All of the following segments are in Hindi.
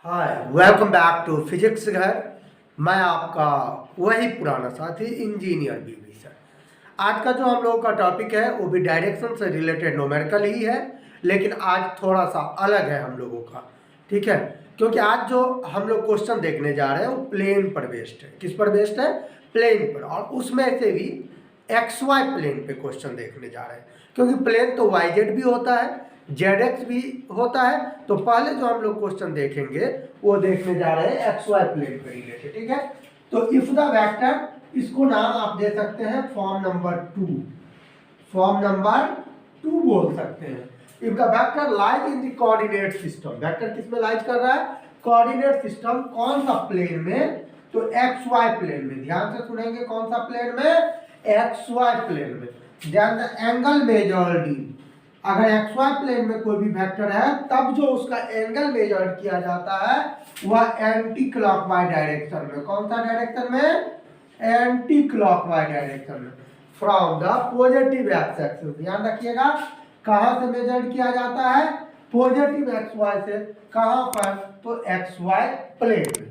Hi, welcome back to physics घर। मैं आपका वही पुराना साथी इंजीनियर बीवी सर। आज का जो हम लोगों का टॉपिक है वो भी डायरेक्शन से रिलेटेड न्यूमेरिकल ही है, लेकिन आज थोड़ा सा अलग है हम लोगों का। ठीक है, क्योंकि आज जो हम लोग क्वेश्चन देखने जा रहे हैं वो प्लेन पर बेस्ड है। किस पर बेस्ड है? प्लेन पर। और उसमें से भी एक्स वाई प्लेन पे क्वेश्चन देखने जा रहे हैं, क्योंकि प्लेन तो वाई जेड भी होता है, जेड एक्स भी होता है। तो पहले जो हम लोग क्वेश्चन देखेंगे वो देखने जा रहे हैं एक्स वाई प्लेन पे रिलेटेड। ठीक है, तो इफ द वेक्टर, इसको नाम आप दे सकते हैं फॉर्म नंबर 2, फॉर्म नंबर 2 बोल सकते हैं। If the vector lies in the coordinate system, vector किस में लाइज कर रहा है? Coordinate system. कौन सा प्लेन में? तो एक्स वाई प्लेन में। ध्यान से सुनेंगे, कौन सा प्लेन में? एक्स वाई प्लेन में। Then the angle measured in, अगर एक्स वाई प्लेन में कोई भी वेक्टर है तब जो उसका एंगल मेजर किया जाता है वह एंटी क्लॉकवाइज डायरेक्शन में। कौन सा डायरेक्शन में? एंटी क्लॉकवाइज डायरेक्शन में, from the positive x axis. ध्यान रखिएगा, कहां से मेजर किया जाता है? पॉजिटिव एक्स वाई से। कहां पर? तो एक्स वाई प्लेन में।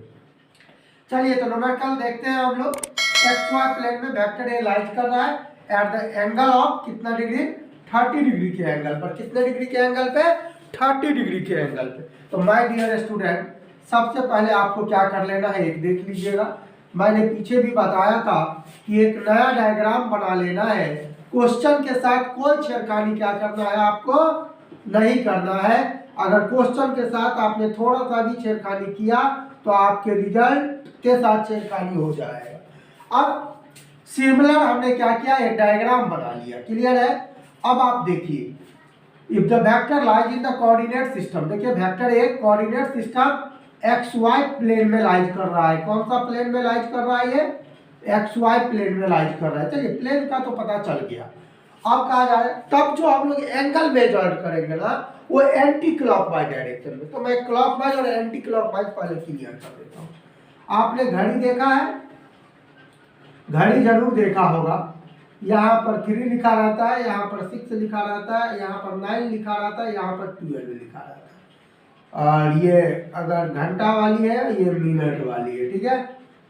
चलिए तो न्यूमेरिकल देखते हैं हम लोग। एक्स वाई प्लेन में वेक्टर ए लाइज कर रहा है एट द एंगल ऑफ कितना डिग्री? 30 डिग्री के एंगल पर। कितने डिग्री के एंगल पे? 30 डिग्री के एंगल पे। तो माय डियर स्टूडेंट, सबसे पहले आपको क्या कर लेना है, एक देख लीजिएगा। मैंने पीछे भी बताया था कि एक नया डायग्राम बना लेना है। क्वेश्चन के साथ कोई छेड़खानी क्या करना है आपको? नहीं करना है। अगर क्वेश्चन के साथ आपने थोड़ा सा भी छेड़खानी किया तो आपके रिजल्ट के साथ छेड़खानी हो जाएगा। अब सिमिलर हमने क्या किया, एक डायग्राम बना लिया। क्लियर है? अब आप देखिए, if the vector lies in the coordinate system, देखिए वेक्टर एक coordinate system X Y plane में लाइज कर रहा है। कौन सा प्लेन में लाइज कर रहा है? ये एक्स वाई प्लेन में लाइज कर रहा है। चलिए, प्लेन का तो पता चल गया। अब कहा जा रहा है तब जो हम लोग एंगल मेजर करेंगे ना वो एंटी क्लॉकवाइज डायरेक्शन में। तो मैं क्लॉकवाइज और एंटी क्लॉकवाइज पहले क्लियर कर देता हूँ। आपने घड़ी देखा है? घड़ी जरूर देखा होगा। यहाँ पर 3 लिखा रहता है, यहाँ पर 6 लिखा रहता है, यहाँ पर 9 लिखा रहता है, यहाँ पर 12 लिखा रहता है। और ये अगर घंटा वाली है, ये मिनट वाली है। ठीक है,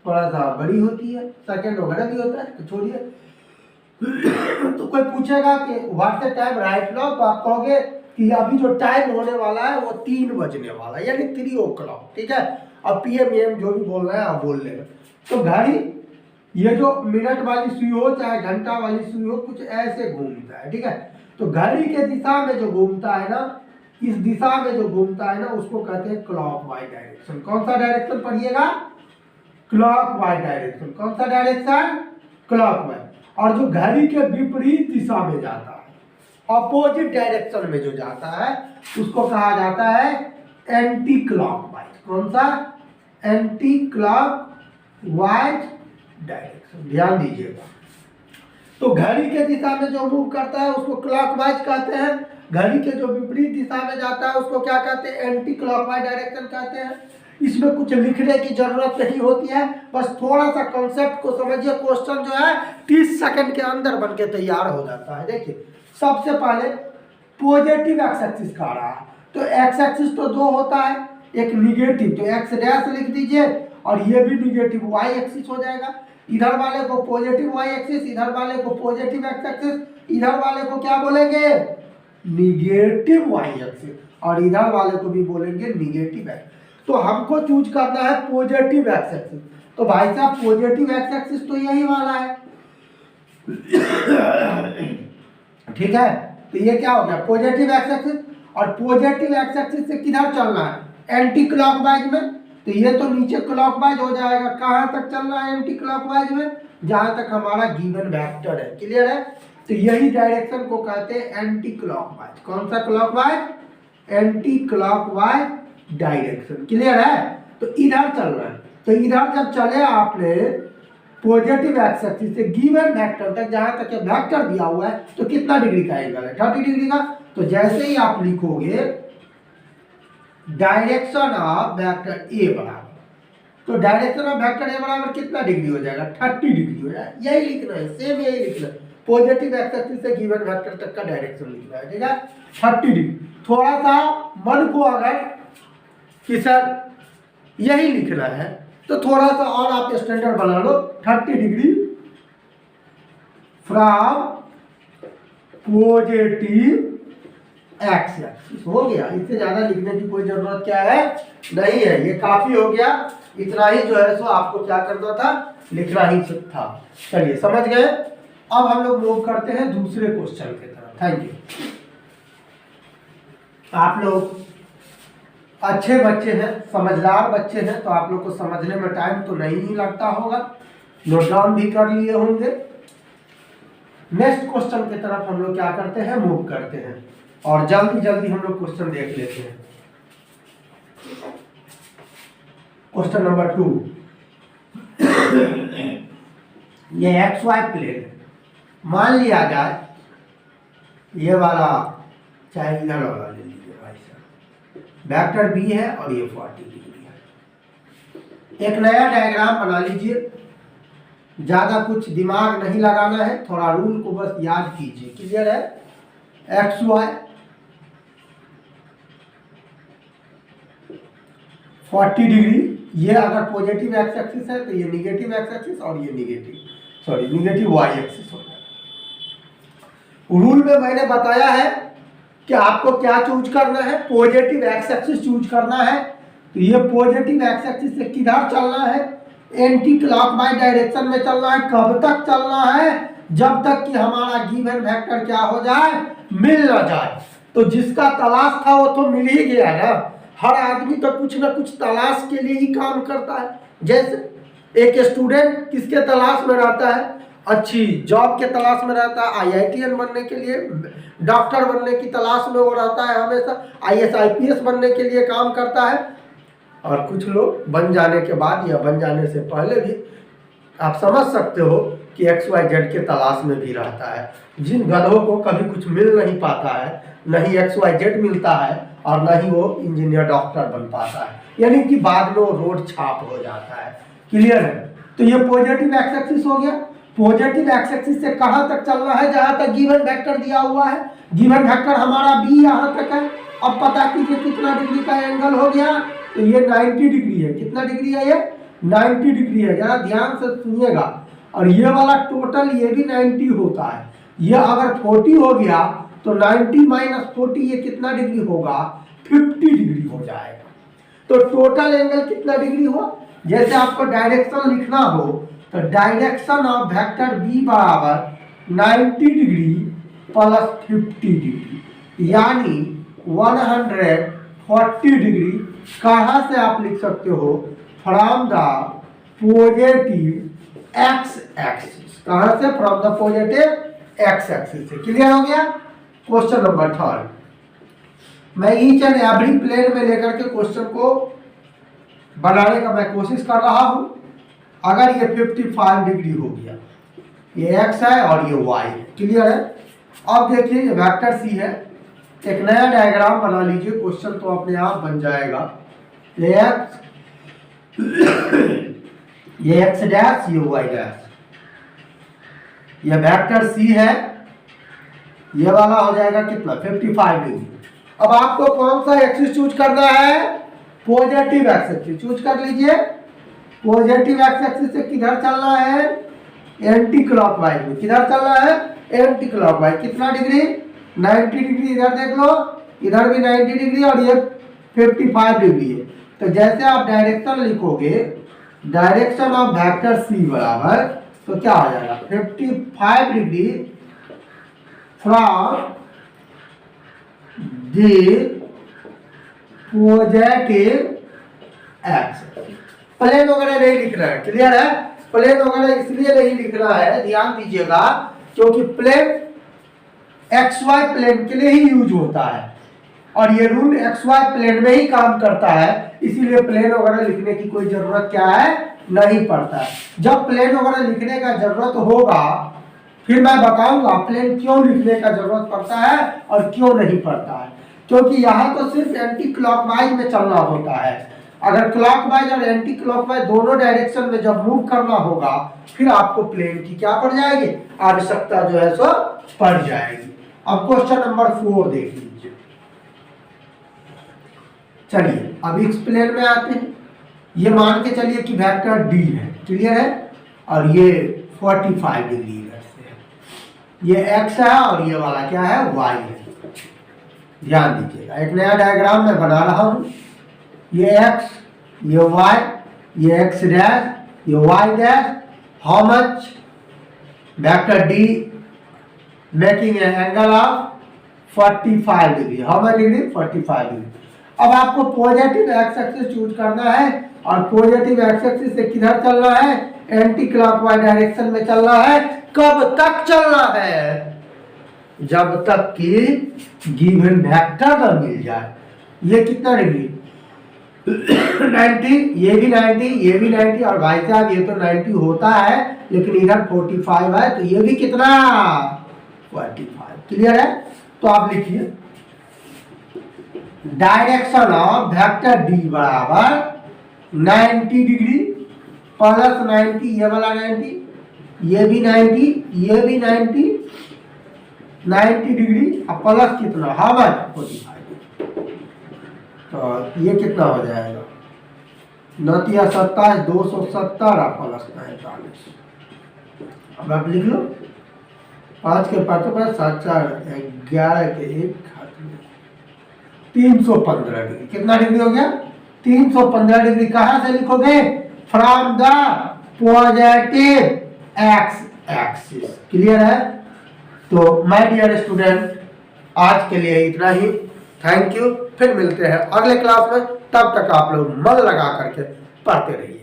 थोड़ा सा बड़ी होती है, सेकंड वगैरह भी होता है, तो छोड़िए। तो कोई पूछेगा कि what's the time right now, तो आप कहोगे कि अभी जो टाइम होने वाला है वो 3 बजने वाला है, यानी 3 o'clock। ठीक है, अब PM AM जो भी बोल रहे हैं आप बोल लेना। तो घड़ी, ये जो मिनट वाली सुई हो चाहे घंटा वाली सुई हो, कुछ ऐसे घूमता है। ठीक है, तो घड़ी के दिशा में जो घूमता है ना, इस दिशा में जो घूमता है ना, उसको कहते हैं क्लॉकवाइज डायरेक्शन। कौन सा डायरेक्शन पढ़िएगा? Clockwise direction. कौन सा डायरेक्शन? क्लॉकवाइज। और जो घड़ी के विपरीत दिशा में जाता है, ऑपोजिट डायरेक्शन में जो जाता है, उसको कहा जाता है एंटी क्लॉकवाइज। कौन सा? Anti clockwise direction. ध्यान दीजिएगा, तो घड़ी के दिशा में जो मूव करता है उसको क्लॉकवाइज कहते हैं। घड़ी के जो विपरीत दिशा में जाता है उसको क्या कहते हैं? एंटी क्लॉकवाइज डायरेक्शन कहते हैं। इसमें कुछ लिखने की जरूरत नहीं होती है, बस थोड़ा सा कॉन्सेप्ट को समझिए। क्वेश्चन जो है 30 सेकंड के अंदर बनके तैयार हो जाता है। देखिए, सबसे पहले पॉजिटिव एक्स एक्सिस का रहा है, तो एक्स एक्सिस तो 2 होता है, एक निगेटिव, तो एक्स डैश लिख दीजिए, और ये भी निगेटिव वाई एक्सिस हो जाएगा। इधर वाले को पॉजिटिव वाई एक्सिस, इधर वाले को पॉजिटिव एक्स एक्सिस, इधर वाले को क्या बोलेंगे? निगेटिव वाई एक्सिस, और इधर वाले को भी बोलेंगे निगेटिव एक्स। तो हमको चूज करना है पॉजिटिव एक्स एक्सिस। तो भाई साहब, पॉजिटिव एक्स एक्सिस तो यही वाला है। ठीक है, तो ये क्या हो गया? Positive x axis. और पॉजिटिव एक्स एक्सिस से किधर चलना है? एंटी क्लॉकवाइज में। तो ये तो नीचे क्लॉकवाइज हो जाएगा। कहां तक चलना है एंटी क्लॉकवाइज में? जहां तक हमारा गिवन वेक्टर है। क्लियर है? तो यही डायरेक्शन को कहते हैं एंटी क्लॉकवाइज। कौन सा clockwise? Anti clockwise direction. Clear है? तो इधर चल रहा है, तो इधर जब चले आपने पॉजिटिव एक्स एक्सिस से गिवन वेक्टर तक, जहां तक वेक्टर दिया हुआ है, तो कितना डिग्री का एंगल है? 30 डिग्री का। तो जैसे ही आप लिखोगे डायरेक्शन ऑफ वेक्टर ए बराबर, तो डायरेक्शन ऑफ वेक्टर ए बराबर कितना डिग्री हो जाएगा? 30 डिग्री हो जाएगा। यही लिखना है, सेम यही लिखना है। पॉजिटिव एक्स एक्सिस से गिवन वेक्टर तक का डायरेक्शन लिखना है। ठीक है, 30 डिग्री। थोड़ा सा मन को अगर कि सर यही लिखना है। तो थोड़ा सा और आप स्टैंडर्ड बना लो, 30 degree from positive x axis, हो गया। इससे ज्यादा लिखने की कोई जरूरत क्या है, नहीं है, ये काफी हो गया। इतना ही जो है सो आपको क्या करना था, लिखना ही था। चलिए समझ गए। अब हम लोग मूव करते हैं दूसरे क्वेश्चन की तरफ। Thank you. आप लोग अच्छे बच्चे हैं, समझदार बच्चे हैं, तो आप लोग को समझने में टाइम तो नहीं ही लगता होगा, नोट डाउन भी कर लिए होंगे। नेक्स्ट क्वेश्चन की तरफ हम लोग क्या करते हैं, मूव करते हैं, और जल्दी जल्दी हम लोग क्वेश्चन देख लेते हैं। क्वेश्चन नंबर 2, ये एक्स वाई प्लेन है। मान लिया जाए ये वाला, चाहे इधर वाला ले लीजिए भाई साहब, वेक्टर बी है और ये 40 डिग्री है। एक नया डायग्राम बना लीजिए, ज्यादा कुछ दिमाग नहीं लगाना है, थोड़ा रूल को बस याद कीजिए। क्लियर है? एक्स वाई 40 डिग्री, ये अगर पॉजिटिव एक्स एक्सिस है तो ये निगेटिव एक्स एक्सिस, और ये निगेटिव वाई एक्सिस हो गया। रूल में मैंने बताया है कि आपको क्या चूज करना है, पॉजिटिव एक्स एक्सिस चूज करना है। तो ये पॉजिटिव एक्स एक्सिस से किधर चलना है, एंटी क्लॉकवाइज डायरेक्शन में चलना है। कब तक चलना है, जब तक कि हमारा गिवन वेक्टर क्या हो जाए, मिल ना जाए। तो जिसका तलाश था वो तो मिल ही गया ना। हर आदमी तो कुछ ना कुछ तलाश के लिए ही काम करता है। जैसे एक स्टूडेंट किसके तलाश में रहता है, अच्छी जॉब के तलाश में रहता है, IITN बनने के लिए, डॉक्टर बनने की तलाश में वो रहता है हमेशा, IAS IPS बनने के लिए काम करता है। और कुछ लोग बन जाने के बाद या बन जाने से पहले भी आप समझ सकते हो कि XYZ के तलाश में भी रहता है। जिन गधों को कभी कुछ मिल नहीं पाता है, न ही XYZ मिलता है और न ही वो इंजीनियर डॉक्टर बन पाता है, यानी कि बाद में वो रोड छाप हो जाता है। क्लियर है? तो ये पॉजिटिव एक्स एक्सिस हो गया। पॉजिटिव एक्स एक्सिस से कहां तक चलना है, जहां तक गिवन वेक्टर दिया हुआ है। गिवन वेक्टर हमारा बी यहां तक है। अब पता कीजिए कितना डिग्री का एंगल हो गया, तो ये 90 डिग्री है। कितना डिग्री है ये, 90 डिग्री है। जरा ध्यान से सुनिएगा। और ये वाला टोटल ये भी 90 होता है। ये अगर 40 हो गया तो 90 माइनस 40 ये कितना डिग्री होगा, 50 डिग्री हो जाएगा। तो टोटल एंगल कितना डिग्री हुआ। जैसे आपको डायरेक्शन लिखना हो तो डायरेक्शन ऑफ वेक्टर बी बराबर 90 डिग्री प्लस 50 डिग्री, यानी 140 डिग्री। कहां से आप लिख सकते हो, from the positive x axis. कहां से, from the positive x axis से। क्लियर हो गया? क्वेश्चन नंबर 3, मैं ईच एंड एवरी प्लेन में लेकर के क्वेश्चन को बनाने का मैं कोशिश कर रहा हूं। अगर ये 55 डिग्री हो गया, ये x है और ये y है। क्लियर है? अब देखिए ये वेक्टर c है, एक नया डायग्राम बना लीजिए, क्वेश्चन तो अपने आप बन जाएगा। ये x डैश, ये y डैश, ये वेक्टर c है, ये वाला हो जाएगा कितना, 55 डिग्री। अब आपको कौन सा एक्सिस चूज करना है, पॉजिटिव एक्स एक्सिस चूज कर लीजिए। पॉजिटिव एक्स एक्सिस से किधर चलना है, एंटी क्लॉकवाइज में। किधर चलना है, एंटी क्लॉकवाइज। कितना डिग्री, 90 डिग्री। इधर देख लो, इधर भी 90 डिग्री और ये 55 डिग्री है। तो जैसे आप डायरेक्शन लिखोगे, डायरेक्शन ऑफ वेक्टर सी बराबर, तो क्या हो जाएगा, 55 degree from the positive X. Plane वगैरह नहीं लिख रहा है। क्लियर है? प्लेन वगैरह इसलिए नहीं लिख रहा है, ध्यान दीजिएगा, क्योंकि प्लेन XY प्लेन के लिए ही यूज होता है और ये रूल XY प्लेन में ही काम करता है, इसीलिए प्लेन वगैरह लिखने की कोई जरूरत क्या है, नहीं पड़ता है। जब प्लेन वगैरह लिखने का जरूरत होगा फिर मैं बताऊंगा प्लेन क्यों लिखने का जरूरत पड़ता है और क्यों नहीं पड़ता है। क्योंकि यहाँ तो सिर्फ एंटी क्लॉकवाइज में चलना होता है। अगर क्लॉकवाइज और एंटी क्लॉकवाइज दोनों डायरेक्शन में जब मूव करना होगा फिर आपको प्लेन की क्या पड़ जाएगी, आवश्यकता जो है सो पड़ जाएगी। अब क्वेश्चन नंबर 4 देख लीजिए। चलिए अब इस प्लेन में आते हैं। ये मान के चलिए कि वेक्टर डी है, क्लियर है, और ये 45 डिग्री इधर से है, ये एक्स है और ये वाला क्या है, वाई है। ध्यान दीजिएगा, एक नया डायग्राम मैं बना रहा हूं, ये एक्स, ये वाई, ये एक्स डैश, ये Y dash, how much vector D making a angle of 45 degree, how much degree, 45 degree. अब आपको पॉजिटिव एक्स एक्सिस चूज करना है और पॉजिटिव एक्स एक्सिस से किधर चलना है, एंटी क्लॉकवाइज डायरेक्शन में चलना है। कब तक चलना है, जब तक कि गिवन वेक्टर न मिल जाए। ये कितना डिग्री 90, ये भी 90, ये भी 90, और भाई साहब ये तो 90 होता है लेकिन इधर 45 है, तो ये भी कितना 45। क्लियर है, तो आप लिखिए डायरेक्शन ऑफ वेक्टर डी बराबर 90 डिग्री प्लस 90, ये वाला 90, ये भी 90, ये भी 90, 90 डिग्री और प्लस कितना, हाउ मच 45। तो ये कितना हो जाएगा, 9×27 270 और प्लस 45। अब आप लिख लो 5 के 5 5 7 4 11 के 1 315 डिग्री। कितना डिग्री हो गया, 315 डिग्री। कहां से लिखोगे, from the positive x axis. Clear है, तो माय डियर स्टूडेंट आज के लिए इतना ही, थैंक यू। फिर मिलते हैं अगले क्लास में, तब तक आप लोग मन लगा करके पढ़ते रहिए।